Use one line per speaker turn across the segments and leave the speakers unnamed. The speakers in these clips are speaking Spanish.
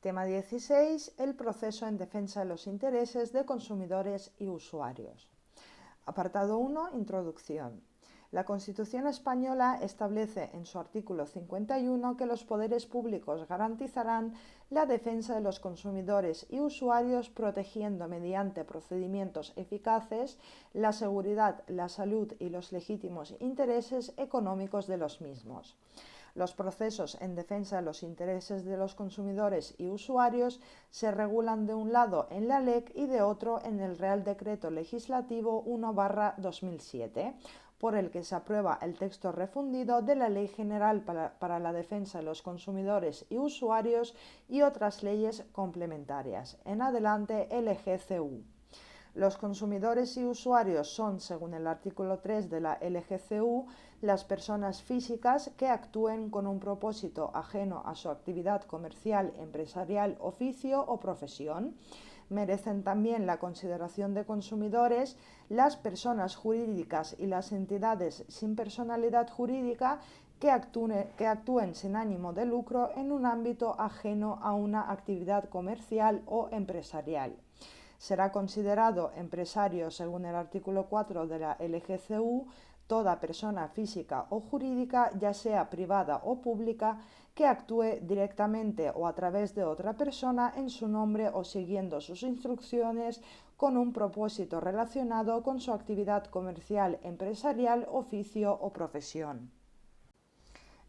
Tema 16. El proceso en defensa de los intereses de consumidores y usuarios. Apartado 1. Introducción. La Constitución española establece en su artículo 51 que los poderes públicos garantizarán la defensa de los consumidores y usuarios protegiendo mediante procedimientos eficaces la seguridad, la salud y los legítimos intereses económicos de los mismos. Los procesos en defensa de los intereses de los consumidores y usuarios se regulan de un lado en la LEC y de otro en el Real Decreto Legislativo 1/2007, por el que se aprueba el texto refundido de la Ley General para la Defensa de los Consumidores y Usuarios y otras leyes complementarias. En adelante, LGCU. Los consumidores y usuarios son, según el artículo 3 de la LGCU, las personas físicas que actúen con un propósito ajeno a su actividad comercial, empresarial, oficio o profesión. Merecen también la consideración de consumidores las personas jurídicas y las entidades sin personalidad jurídica que actúen sin ánimo de lucro en un ámbito ajeno a una actividad comercial o empresarial. Será considerado empresario, según el artículo 4 de la LGCU, toda persona física o jurídica, ya sea privada o pública, que actúe directamente o a través de otra persona en su nombre o siguiendo sus instrucciones con un propósito relacionado con su actividad comercial, empresarial, oficio o profesión.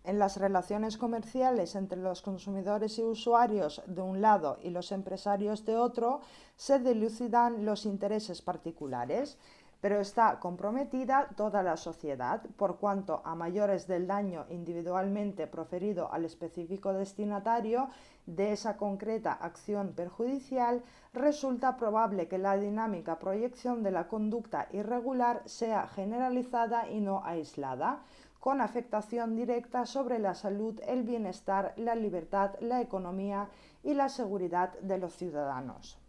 En las relaciones comerciales entre los consumidores y usuarios de un lado y los empresarios de otro, se dilucidan los intereses particulares, pero está comprometida toda la sociedad, por cuanto a mayores del daño individualmente proferido al específico destinatario de esa concreta acción perjudicial, resulta probable que la dinámica proyección de la conducta irregular sea generalizada y no aislada, con afectación directa sobre la salud, el bienestar, la libertad, la economía y la seguridad de los ciudadanos.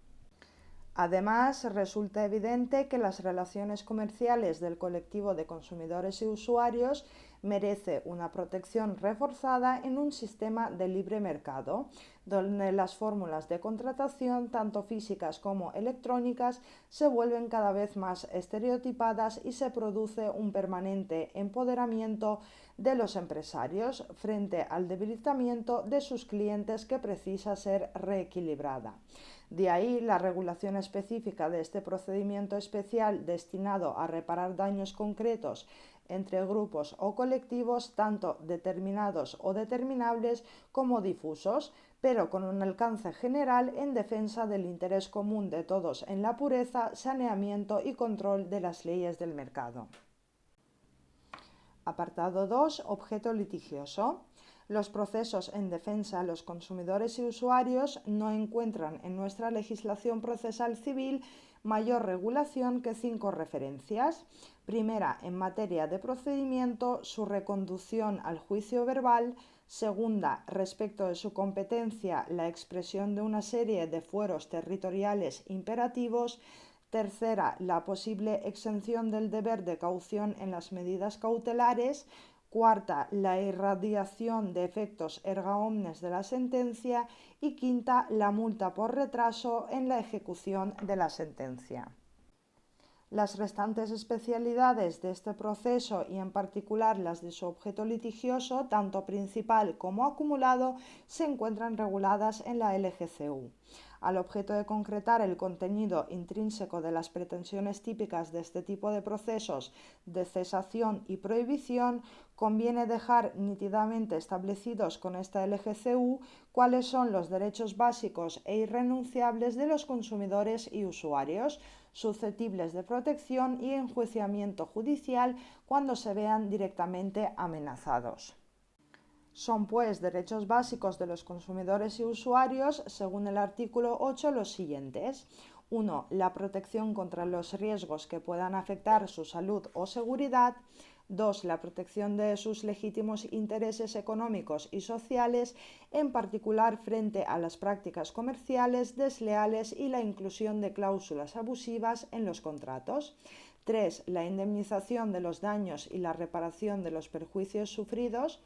Además, resulta evidente que las relaciones comerciales del colectivo de consumidores y usuarios merece una protección reforzada en un sistema de libre mercado, donde las fórmulas de contratación, tanto físicas como electrónicas, se vuelven cada vez más estereotipadas y se produce un permanente empoderamiento de los empresarios frente al debilitamiento de sus clientes que precisa ser reequilibrada. De ahí la regulación específica de este procedimiento especial destinado a reparar daños concretos entre grupos o colectivos, tanto determinados o determinables como difusos, pero con un alcance general en defensa del interés común de todos en la pureza, saneamiento y control de las leyes del mercado. Apartado 2. Objeto litigioso. Los procesos en defensa de los consumidores y usuarios no encuentran en nuestra legislación procesal civil mayor regulación que 5 referencias. Primera, en materia de procedimiento, su reconducción al juicio verbal. Segunda, respecto de su competencia, la expresión de una serie de fueros territoriales imperativos. Tercera, la posible exención del deber de caución en las medidas cautelares. Cuarta, la irradiación de efectos erga omnes de la sentencia. Y quinta, la multa por retraso en la ejecución de la sentencia. Las restantes especialidades de este proceso y en particular las de su objeto litigioso, tanto principal como acumulado, se encuentran reguladas en la LGCU. Al objeto de concretar el contenido intrínseco de las pretensiones típicas de este tipo de procesos de cesación y prohibición, conviene dejar nítidamente establecidos con esta LGCU cuáles son los derechos básicos e irrenunciables de los consumidores y usuarios, susceptibles de protección y enjuiciamiento judicial cuando se vean directamente amenazados. Son, pues, derechos básicos de los consumidores y usuarios, según el artículo 8, los siguientes. 1. La protección contra los riesgos que puedan afectar su salud o seguridad. 2. La protección de sus legítimos intereses económicos y sociales, en particular frente a las prácticas comerciales desleales y la inclusión de cláusulas abusivas en los contratos. 3. La indemnización de los daños y la reparación de los perjuicios sufridos.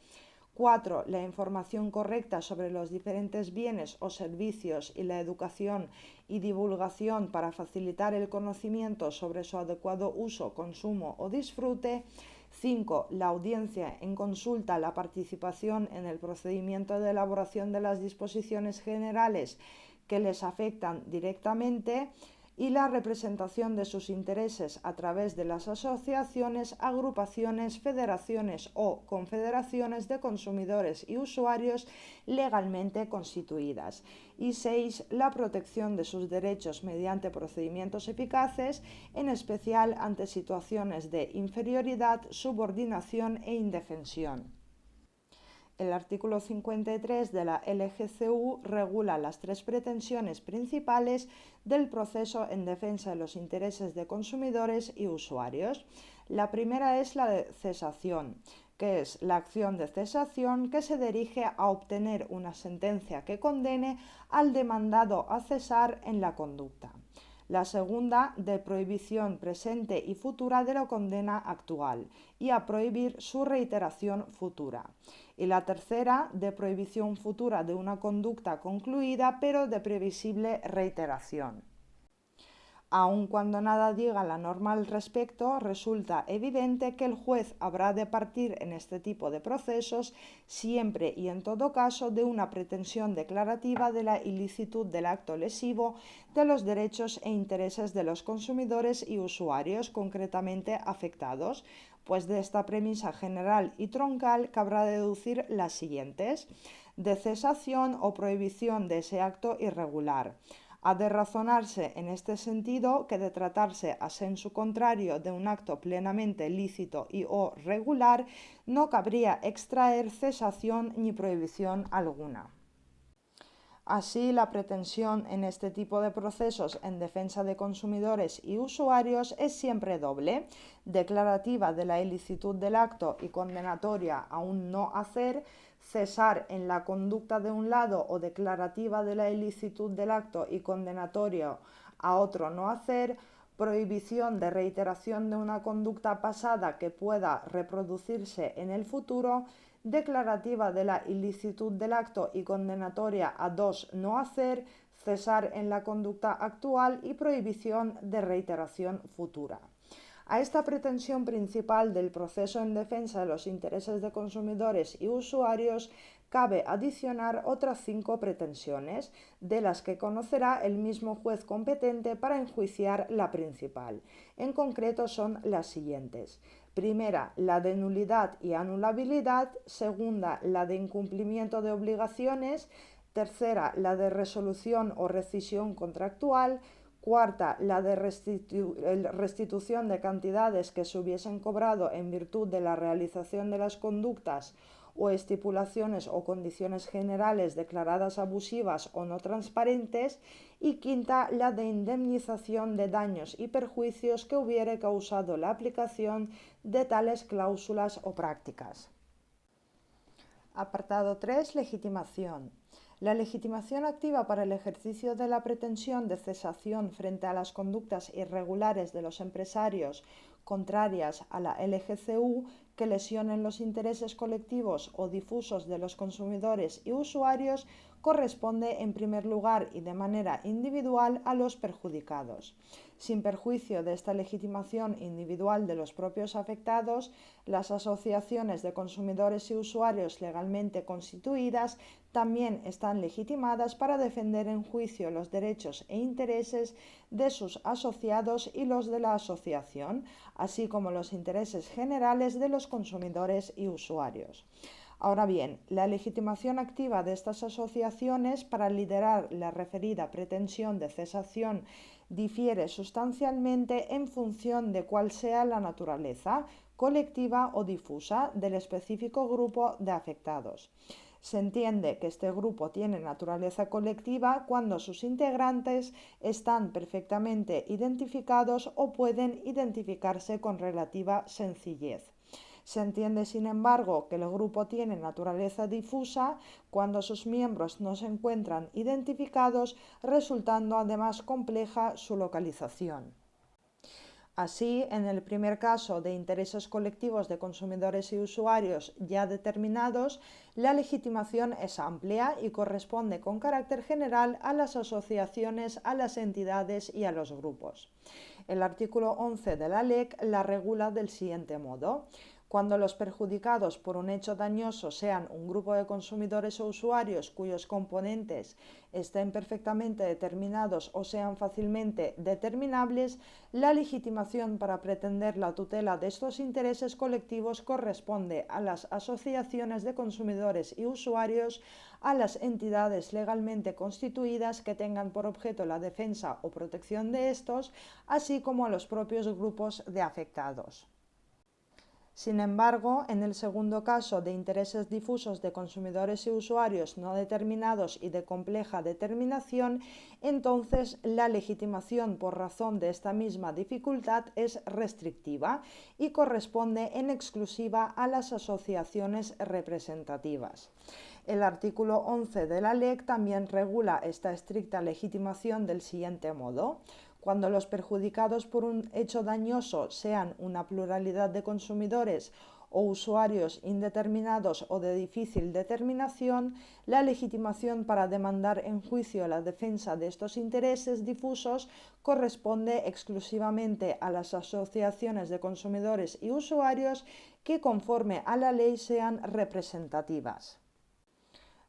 4. La información correcta sobre los diferentes bienes o servicios y la educación y divulgación para facilitar el conocimiento sobre su adecuado uso, consumo o disfrute. 5. La audiencia en consulta, la participación en el procedimiento de elaboración de las disposiciones generales que les afectan directamente y la representación de sus intereses a través de las asociaciones, agrupaciones, federaciones o confederaciones de consumidores y usuarios legalmente constituidas. Y 6. La protección de sus derechos mediante procedimientos eficaces, en especial ante situaciones de inferioridad, subordinación e indefensión. El artículo 53 de la LGCU regula las tres pretensiones principales del proceso en defensa de los intereses de consumidores y usuarios. La primera es la de cesación, que es la acción de cesación que se dirige a obtener una sentencia que condene al demandado a cesar en la conducta. La segunda, de prohibición presente y futura de la condena actual y a prohibir su reiteración futura. Y la tercera, de prohibición futura de una conducta concluida pero de previsible reiteración. Aun cuando nada diga la norma al respecto, resulta evidente que el juez habrá de partir en este tipo de procesos siempre y en todo caso de una pretensión declarativa de la ilicitud del acto lesivo de los derechos e intereses de los consumidores y usuarios concretamente afectados, pues de esta premisa general y troncal cabrá deducir las siguientes: de cesación o prohibición de ese acto irregular. Ha de razonarse en este sentido que de tratarse a sensu contrario de un acto plenamente lícito y o regular, no cabría extraer cesación ni prohibición alguna. Así, la pretensión en este tipo de procesos en defensa de consumidores y usuarios es siempre doble: declarativa de la ilicitud del acto y condenatoria a un no hacer, cesar en la conducta de un lado, o declarativa de la ilicitud del acto y condenatorio a otro no hacer, prohibición de reiteración de una conducta pasada que pueda reproducirse en el futuro, declarativa de la ilicitud del acto y condenatoria a dos no hacer, cesar en la conducta actual y prohibición de reiteración futura. A esta pretensión principal del proceso en defensa de los intereses de consumidores y usuarios cabe adicionar otras 5 pretensiones, de las que conocerá el mismo juez competente para enjuiciar la principal. En concreto son las siguientes: primera, la de nulidad y anulabilidad; segunda, la de incumplimiento de obligaciones; tercera, la de resolución o rescisión contractual; cuarta, la de restitución de cantidades que se hubiesen cobrado en virtud de la realización de las conductas o estipulaciones o condiciones generales declaradas abusivas o no transparentes; y quinta, la de indemnización de daños y perjuicios que hubiere causado la aplicación de tales cláusulas o prácticas. Apartado 3. Legitimación. La legitimación activa para el ejercicio de la pretensión de cesación frente a las conductas irregulares de los empresarios contrarias a la LGCU que lesionen los intereses colectivos o difusos de los consumidores y usuarios corresponde en primer lugar y de manera individual a los perjudicados. Sin perjuicio de esta legitimación individual de los propios afectados, las asociaciones de consumidores y usuarios legalmente constituidas también están legitimadas para defender en juicio los derechos e intereses de sus asociados y los de la asociación, así como los intereses generales de los consumidores y usuarios. Ahora bien, la legitimación activa de estas asociaciones para liderar la referida pretensión de cesación difiere sustancialmente en función de cuál sea la naturaleza, colectiva o difusa, del específico grupo de afectados. Se entiende que este grupo tiene naturaleza colectiva cuando sus integrantes están perfectamente identificados o pueden identificarse con relativa sencillez. Se entiende, sin embargo, que el grupo tiene naturaleza difusa cuando sus miembros no se encuentran identificados, resultando además compleja su localización. Así, en el primer caso de intereses colectivos de consumidores y usuarios ya determinados, la legitimación es amplia y corresponde con carácter general a las asociaciones, a las entidades y a los grupos. El artículo 11 de la LEC la regula del siguiente modo. Cuando los perjudicados por un hecho dañoso sean un grupo de consumidores o usuarios cuyos componentes estén perfectamente determinados o sean fácilmente determinables, la legitimación para pretender la tutela de estos intereses colectivos corresponde a las asociaciones de consumidores y usuarios, a las entidades legalmente constituidas que tengan por objeto la defensa o protección de estos, así como a los propios grupos de afectados. Sin embargo, en el segundo caso de intereses difusos de consumidores y usuarios no determinados y de compleja determinación, entonces la legitimación por razón de esta misma dificultad es restrictiva y corresponde en exclusiva a las asociaciones representativas. El artículo 11 de la LEC también regula esta estricta legitimación del siguiente modo. Cuando los perjudicados por un hecho dañoso sean una pluralidad de consumidores o usuarios indeterminados o de difícil determinación, la legitimación para demandar en juicio la defensa de estos intereses difusos corresponde exclusivamente a las asociaciones de consumidores y usuarios que, conforme a la ley, sean representativas.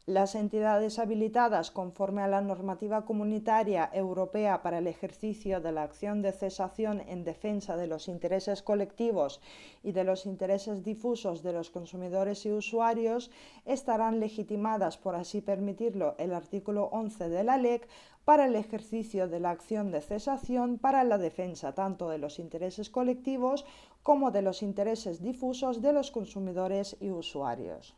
Las entidades habilitadas conforme a la normativa comunitaria europea para el ejercicio de la acción de cesación en defensa de los intereses colectivos y de los intereses difusos de los consumidores y usuarios estarán legitimadas, por así permitirlo, el artículo 11 de la LEC para el ejercicio de la acción de cesación para la defensa tanto de los intereses colectivos como de los intereses difusos de los consumidores y usuarios.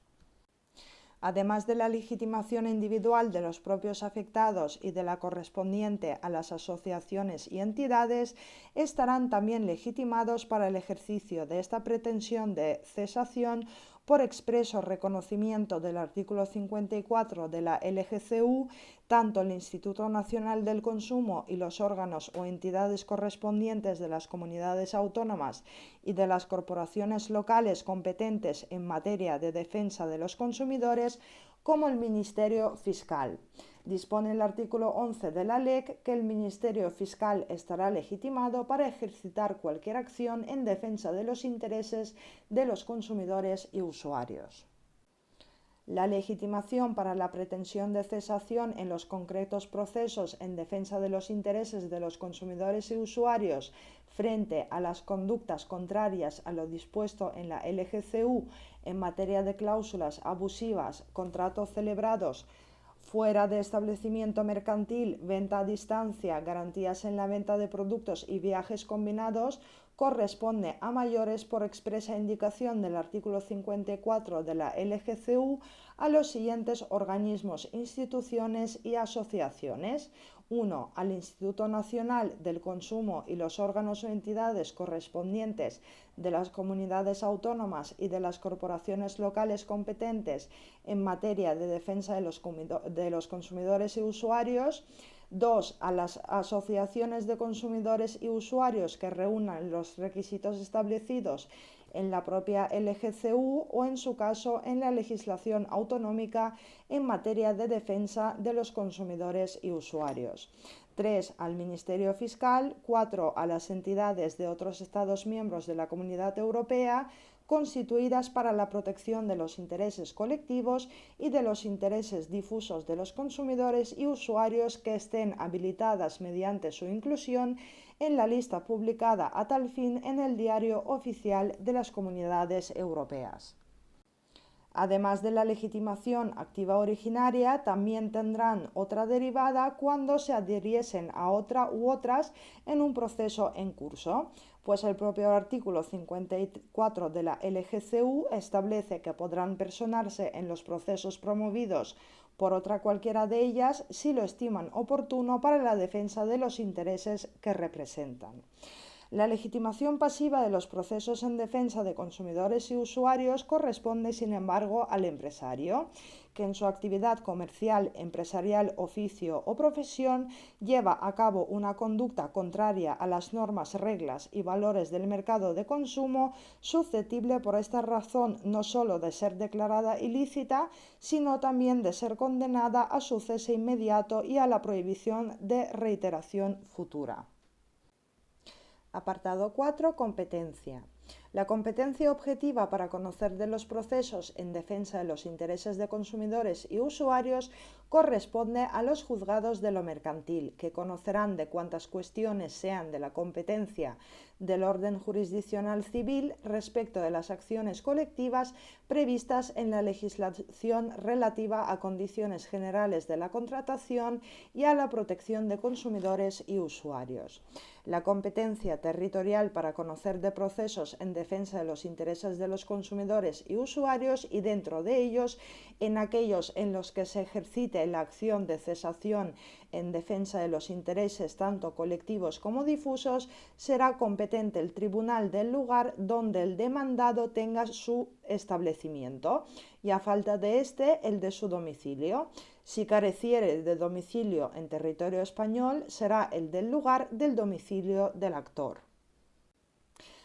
Además de la legitimación individual de los propios afectados y de la correspondiente a las asociaciones y entidades, estarán también legitimados para el ejercicio de esta pretensión de cesación por expreso reconocimiento del artículo 54 de la LGCU, tanto el Instituto Nacional del Consumo y los órganos o entidades correspondientes de las comunidades autónomas y de las corporaciones locales competentes en materia de defensa de los consumidores, como el Ministerio Fiscal. Dispone el artículo 11 de la LEC que el Ministerio Fiscal estará legitimado para ejercitar cualquier acción en defensa de los intereses de los consumidores y usuarios. La legitimación para la pretensión de cesación en los concretos procesos en defensa de los intereses de los consumidores y usuarios frente a las conductas contrarias a lo dispuesto en la LGCU en materia de cláusulas abusivas, contratos celebrados fuera de establecimiento mercantil, venta a distancia, garantías en la venta de productos y viajes combinados, corresponde a mayores por expresa indicación del artículo 54 de la LGCU a los siguientes organismos, instituciones y asociaciones. 1. Al Instituto Nacional del Consumo y los órganos o entidades correspondientes de las comunidades autónomas y de las corporaciones locales competentes en materia de defensa de los consumidores y usuarios. 2. A las asociaciones de consumidores y usuarios que reúnan los requisitos establecidos en la propia LGCU o, en su caso, en la legislación autonómica en materia de defensa de los consumidores y usuarios. 3. Al Ministerio Fiscal. 4. A las entidades de otros Estados miembros de la Comunidad Europea constituidas para la protección de los intereses colectivos y de los intereses difusos de los consumidores y usuarios que estén habilitadas mediante su inclusión en la lista publicada a tal fin en el Diario Oficial de las Comunidades Europeas. Además de la legitimación activa originaria, también tendrán otra derivada cuando se adhiriesen a otra u otras en un proceso en curso, pues el propio artículo 54 de la LGCU establece que podrán personarse en los procesos promovidos por otra cualquiera de ellas si lo estiman oportuno para la defensa de los intereses que representan. La legitimación pasiva de los procesos en defensa de consumidores y usuarios corresponde, sin embargo, al empresario, que en su actividad comercial, empresarial, oficio o profesión lleva a cabo una conducta contraria a las normas, reglas y valores del mercado de consumo, susceptible por esta razón no solo de ser declarada ilícita, sino también de ser condenada a su cese inmediato y a la prohibición de reiteración futura. Apartado 4. Competencia. La competencia objetiva para conocer de los procesos en defensa de los intereses de consumidores y usuarios corresponde a los juzgados de lo mercantil, que conocerán de cuantas cuestiones sean de la competencia del orden jurisdiccional civil respecto de las acciones colectivas previstas en la legislación relativa a condiciones generales de la contratación y a la protección de consumidores y usuarios. La competencia territorial para conocer de procesos en defensa de los intereses de los consumidores y usuarios, y dentro de ellos en aquellos en los que se ejercite la acción de cesación en defensa de los intereses tanto colectivos como difusos, será competente el tribunal del lugar donde el demandado tenga su establecimiento, y a falta de este, el de su domicilio. Si careciere de domicilio en territorio español, será el del lugar del domicilio del actor.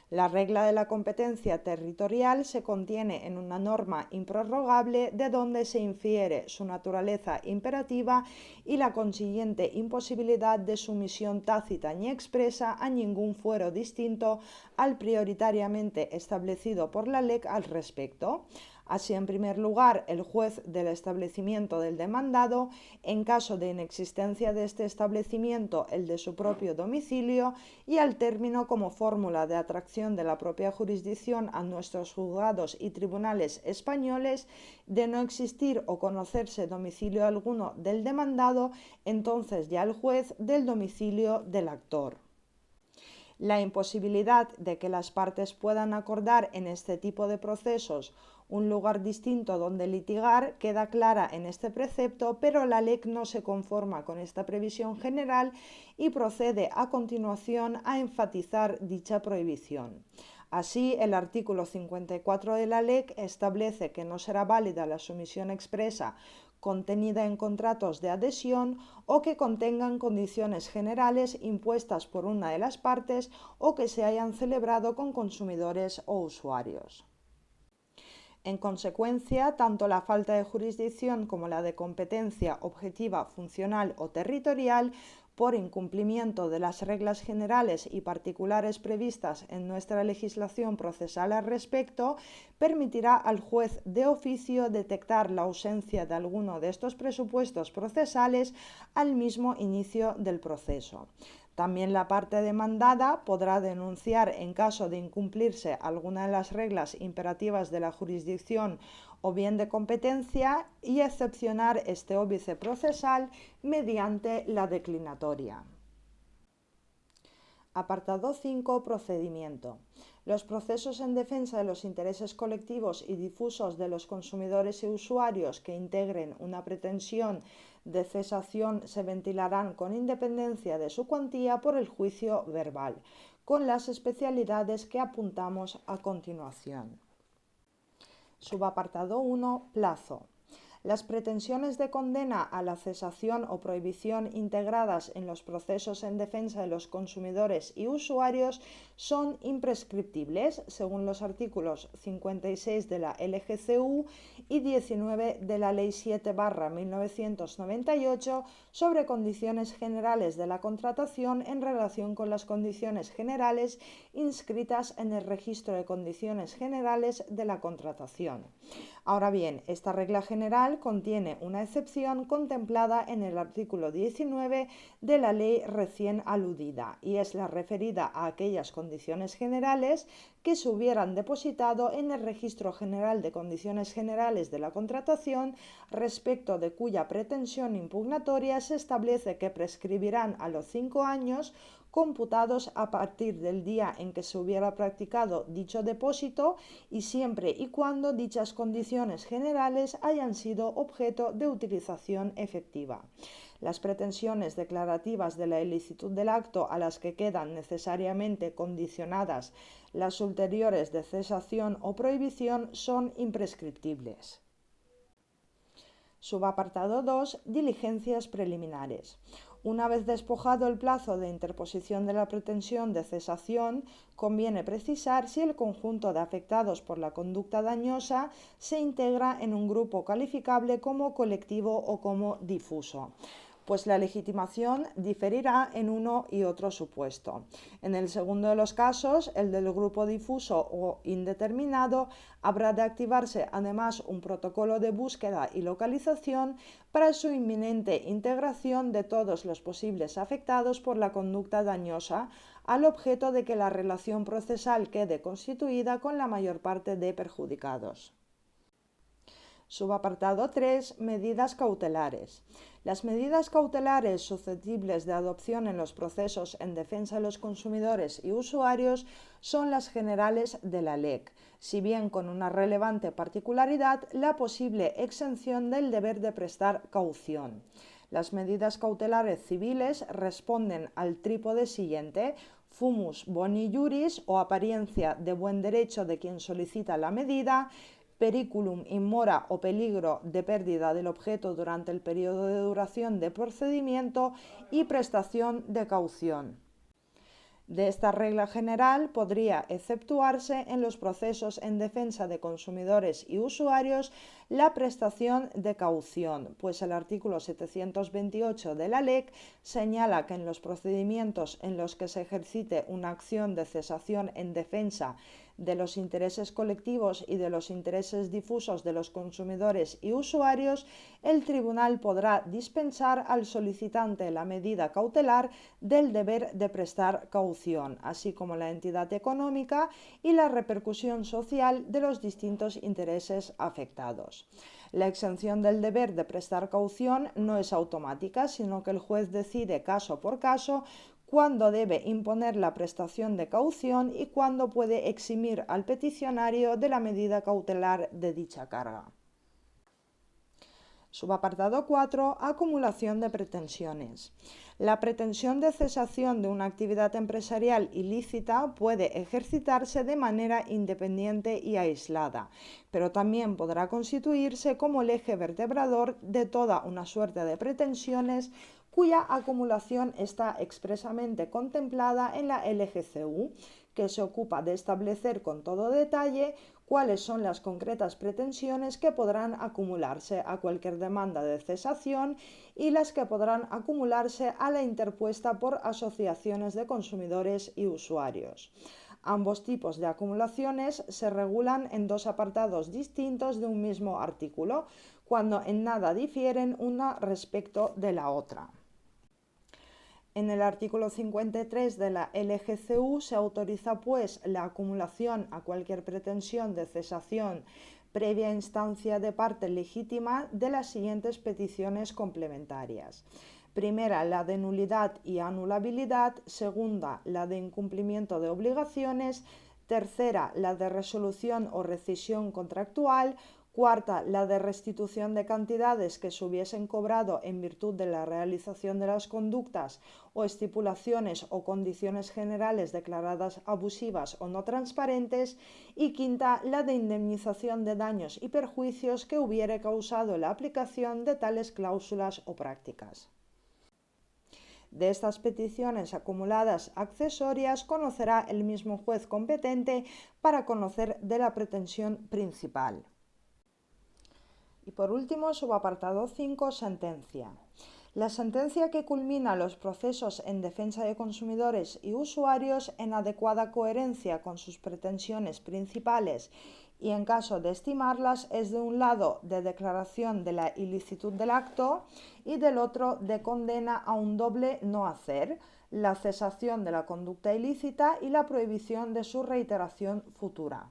La regla de la competencia territorial se contiene en una norma improrrogable de donde se infiere su naturaleza imperativa y la consiguiente imposibilidad de sumisión tácita ni expresa a ningún fuero distinto al prioritariamente establecido por la ley al respecto. Así, en primer lugar, el juez del establecimiento del demandado, en caso de inexistencia de este establecimiento, el de su propio domicilio, y al término, como fórmula de atracción de la propia jurisdicción a nuestros juzgados y tribunales españoles, de no existir o conocerse domicilio alguno del demandado, entonces ya el juez del domicilio del actor. La imposibilidad de que las partes puedan acordar en este tipo de procesos un lugar distinto donde litigar queda clara en este precepto, pero la ley no se conforma con esta previsión general y procede a continuación a enfatizar dicha prohibición. Así, el artículo 54 de la ley establece que no será válida la sumisión expresa contenida en contratos de adhesión o que contengan condiciones generales impuestas por una de las partes o que se hayan celebrado con consumidores o usuarios. En consecuencia, tanto la falta de jurisdicción como la de competencia objetiva, funcional o territorial por incumplimiento de las reglas generales y particulares previstas en nuestra legislación procesal al respecto, permitirá al juez de oficio detectar la ausencia de alguno de estos presupuestos procesales al mismo inicio del proceso. También la parte demandada podrá denunciar en caso de incumplirse alguna de las reglas imperativas de la jurisdicción o bien de competencia y excepcionar este óbice procesal mediante la declinatoria. Apartado 5. Procedimiento. Los procesos en defensa de los intereses colectivos y difusos de los consumidores y usuarios que integren una pretensión de cesación se ventilarán con independencia de su cuantía por el juicio verbal, con las especialidades que apuntamos a continuación. Subapartado 1. Plazo. Las pretensiones de condena a la cesación o prohibición integradas en los procesos en defensa de los consumidores y usuarios son imprescriptibles, según los artículos 56 de la LGCU y 19 de la Ley 7/1998 sobre condiciones generales de la contratación en relación con las condiciones generales inscritas en el Registro de Condiciones Generales de la Contratación. Ahora bien, esta regla general contiene una excepción contemplada en el artículo 19 de la ley recién aludida, y es la referida a aquellas condiciones generales que se hubieran depositado en el Registro General de Condiciones Generales de la Contratación, respecto de cuya pretensión impugnatoria se establece que prescribirán a los 5 años computados a partir del día en que se hubiera practicado dicho depósito y siempre y cuando dichas condiciones generales hayan sido objeto de utilización efectiva. Las pretensiones declarativas de la ilicitud del acto a las que quedan necesariamente condicionadas las ulteriores de cesación o prohibición son imprescriptibles. Subapartado 2. Diligencias preliminares. Una vez despojado el plazo de interposición de la pretensión de cesación, conviene precisar si el conjunto de afectados por la conducta dañosa se integra en un grupo calificable como colectivo o como difuso. Pues la legitimación diferirá en uno y otro supuesto. En el segundo de los casos, el del grupo difuso o indeterminado, habrá de activarse además un protocolo de búsqueda y localización para su inminente integración de todos los posibles afectados por la conducta dañosa, al objeto de que la relación procesal quede constituida con la mayor parte de perjudicados. Subapartado 3. Medidas cautelares. Las medidas cautelares susceptibles de adopción en los procesos en defensa de los consumidores y usuarios son las generales de la LEC, si bien con una relevante particularidad, la posible exención del deber de prestar caución. Las medidas cautelares civiles responden al trípode siguiente: fumus boni juris, o apariencia de buen derecho de quien solicita la medida, periculum in mora, o peligro de pérdida del objeto durante el periodo de duración de procedimiento, y prestación de caución. De esta regla general podría exceptuarse en los procesos en defensa de consumidores y usuarios la prestación de caución, pues el artículo 728 de la LEC señala que en los procedimientos en los que se ejercite una acción de cesación en defensa de los intereses colectivos y de los intereses difusos de los consumidores y usuarios, el tribunal podrá dispensar al solicitante la medida cautelar del deber de prestar caución, así como la entidad económica y la repercusión social de los distintos intereses afectados. La exención del deber de prestar caución no es automática, sino que el juez decide caso por caso cuándo debe imponer la prestación de caución y cuándo puede eximir al peticionario de la medida cautelar de dicha carga. Subapartado 4. Acumulación de pretensiones. La pretensión de cesación de una actividad empresarial ilícita puede ejercitarse de manera independiente y aislada, pero también podrá constituirse como el eje vertebrador de toda una suerte de pretensiones cuya acumulación está expresamente contemplada en la LGCU, que se ocupa de establecer con todo detalle cuáles son las concretas pretensiones que podrán acumularse a cualquier demanda de cesación y las que podrán acumularse a la interpuesta por asociaciones de consumidores y usuarios. Ambos tipos de acumulaciones se regulan en dos apartados distintos de un mismo artículo, cuando en nada difieren una respecto de la otra. En el artículo 53 de la LGCU se autoriza, pues, la acumulación a cualquier pretensión de cesación previa instancia de parte legítima de las siguientes peticiones complementarias. Primera, la de nulidad y anulabilidad. Segunda, la de incumplimiento de obligaciones. Tercera, la de resolución o rescisión contractual. Cuarta, la de restitución de cantidades que se hubiesen cobrado en virtud de la realización de las conductas o estipulaciones o condiciones generales declaradas abusivas o no transparentes. Y quinta, la de indemnización de daños y perjuicios que hubiere causado la aplicación de tales cláusulas o prácticas. De estas peticiones acumuladas accesorias conocerá el mismo juez competente para conocer de la pretensión principal. Y por último, subapartado 5, sentencia. La sentencia que culmina los procesos en defensa de consumidores y usuarios en adecuada coherencia con sus pretensiones principales y en caso de estimarlas es de un lado de declaración de la ilicitud del acto y del otro de condena a un doble no hacer, la cesación de la conducta ilícita y la prohibición de su reiteración futura.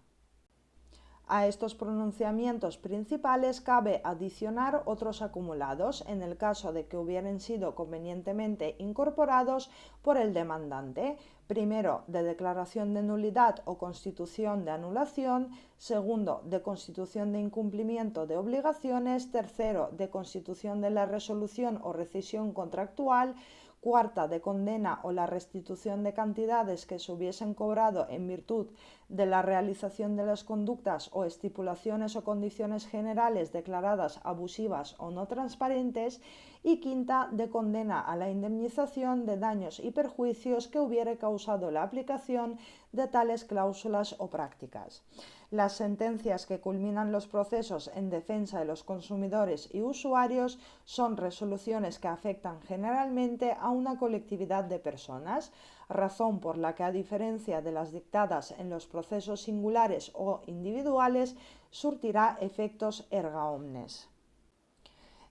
A estos pronunciamientos principales cabe adicionar otros acumulados en el caso de que hubieran sido convenientemente incorporados por el demandante. Primero, de declaración de nulidad o constitución de anulación. Segundo, de constitución de incumplimiento de obligaciones. Tercero, de constitución de la resolución o rescisión contractual. cuarta de condena o la restitución de cantidades que se hubiesen cobrado en virtud de la realización de las conductas o estipulaciones o condiciones generales declaradas abusivas o no transparentes, y quinta de condena a la indemnización de daños y perjuicios que hubiere causado la aplicación de tales cláusulas o prácticas. Las sentencias que culminan los procesos en defensa de los consumidores y usuarios son resoluciones que afectan generalmente a una colectividad de personas, razón por la que, a diferencia de las dictadas en los procesos singulares o individuales, surtirá efectos erga omnes.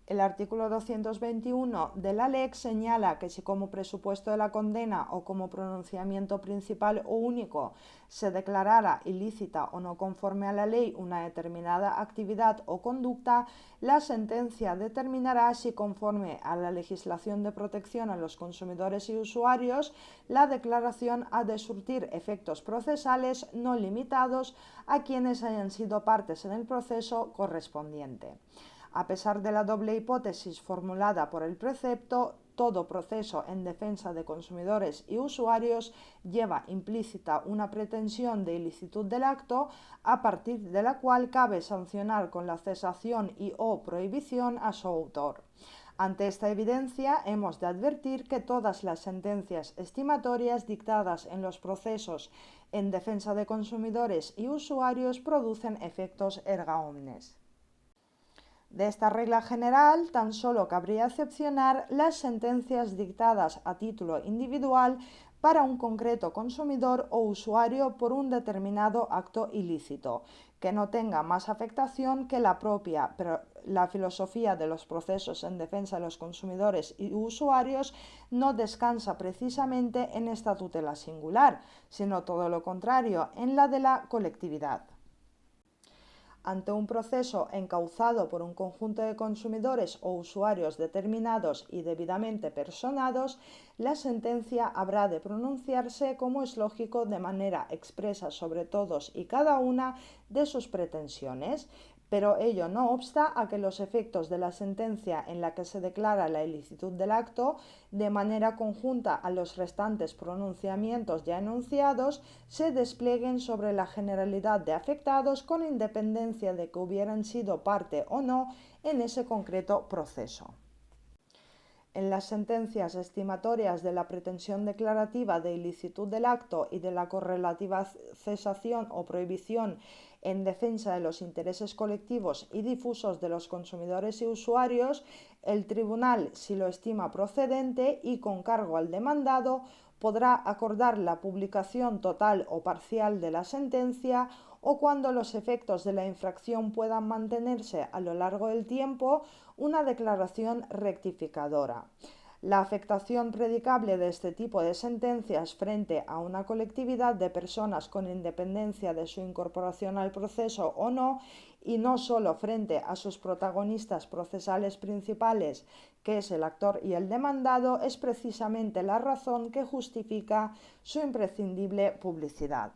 El artículo 221 de la LEC señala que si como presupuesto de la condena o como pronunciamiento principal o único se declarara ilícita o no conforme a la ley una determinada actividad o conducta, la sentencia determinará si, conforme a la legislación de protección a los consumidores y usuarios, la declaración ha de surtir efectos procesales no limitados a quienes hayan sido partes en el proceso correspondiente. A pesar de la doble hipótesis formulada por el precepto, todo proceso en defensa de consumidores y usuarios lleva implícita una pretensión de ilicitud del acto, a partir de la cual cabe sancionar con la cesación y/o prohibición a su autor. Ante esta evidencia, hemos de advertir que todas las sentencias estimatorias dictadas en los procesos en defensa de consumidores y usuarios producen efectos erga omnes. De esta regla general, tan solo cabría excepcionar las sentencias dictadas a título individual para un concreto consumidor o usuario por un determinado acto ilícito, que no tenga más afectación que la propia, pero la filosofía de los procesos en defensa de los consumidores y usuarios no descansa precisamente en esta tutela singular, sino todo lo contrario, en la de la colectividad. Ante un proceso encauzado por un conjunto de consumidores o usuarios determinados y debidamente personados, la sentencia habrá de pronunciarse, como es lógico, de manera expresa sobre todos y cada una de sus pretensiones, pero ello no obsta a que los efectos de la sentencia en la que se declara la ilicitud del acto, de manera conjunta a los restantes pronunciamientos ya enunciados, se desplieguen sobre la generalidad de afectados con independencia de que hubieran sido parte o no en ese concreto proceso. En las sentencias estimatorias de la pretensión declarativa de ilicitud del acto y de la correlativa cesación o prohibición en defensa de los intereses colectivos y difusos de los consumidores y usuarios, el tribunal, si lo estima procedente y con cargo al demandado, podrá acordar la publicación total o parcial de la sentencia, o, cuando los efectos de la infracción puedan mantenerse a lo largo del tiempo, una declaración rectificadora. La afectación predicable de este tipo de sentencias frente a una colectividad de personas, con independencia de su incorporación al proceso o no, y no solo frente a sus protagonistas procesales principales, que es el actor y el demandado, es precisamente la razón que justifica su imprescindible publicidad.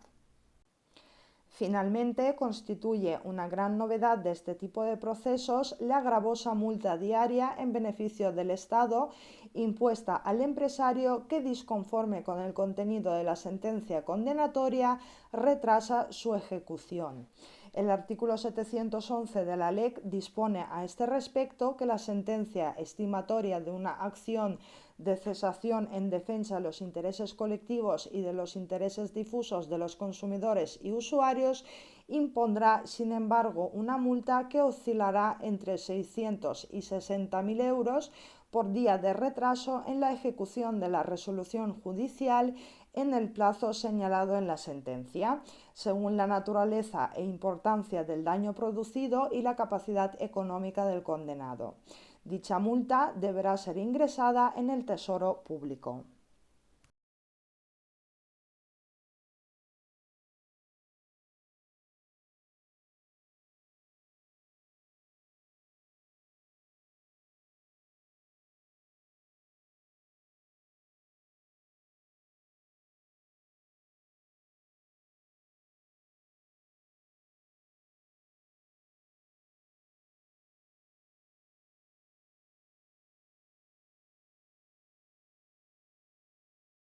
Finalmente, constituye una gran novedad de este tipo de procesos la gravosa multa diaria en beneficio del Estado impuesta al empresario que, disconforme con el contenido de la sentencia condenatoria, retrasa su ejecución. El artículo 711 de la LEC dispone a este respecto que la sentencia estimatoria de una acción de cesación en defensa de los intereses colectivos y de los intereses difusos de los consumidores y usuarios impondrá, sin embargo, una multa que oscilará entre 600 y 60.000 euros por día de retraso en la ejecución de la resolución judicial en el plazo señalado en la sentencia, según la naturaleza e importancia del daño producido y la capacidad económica del condenado. Dicha multa deberá ser ingresada en el Tesoro Público.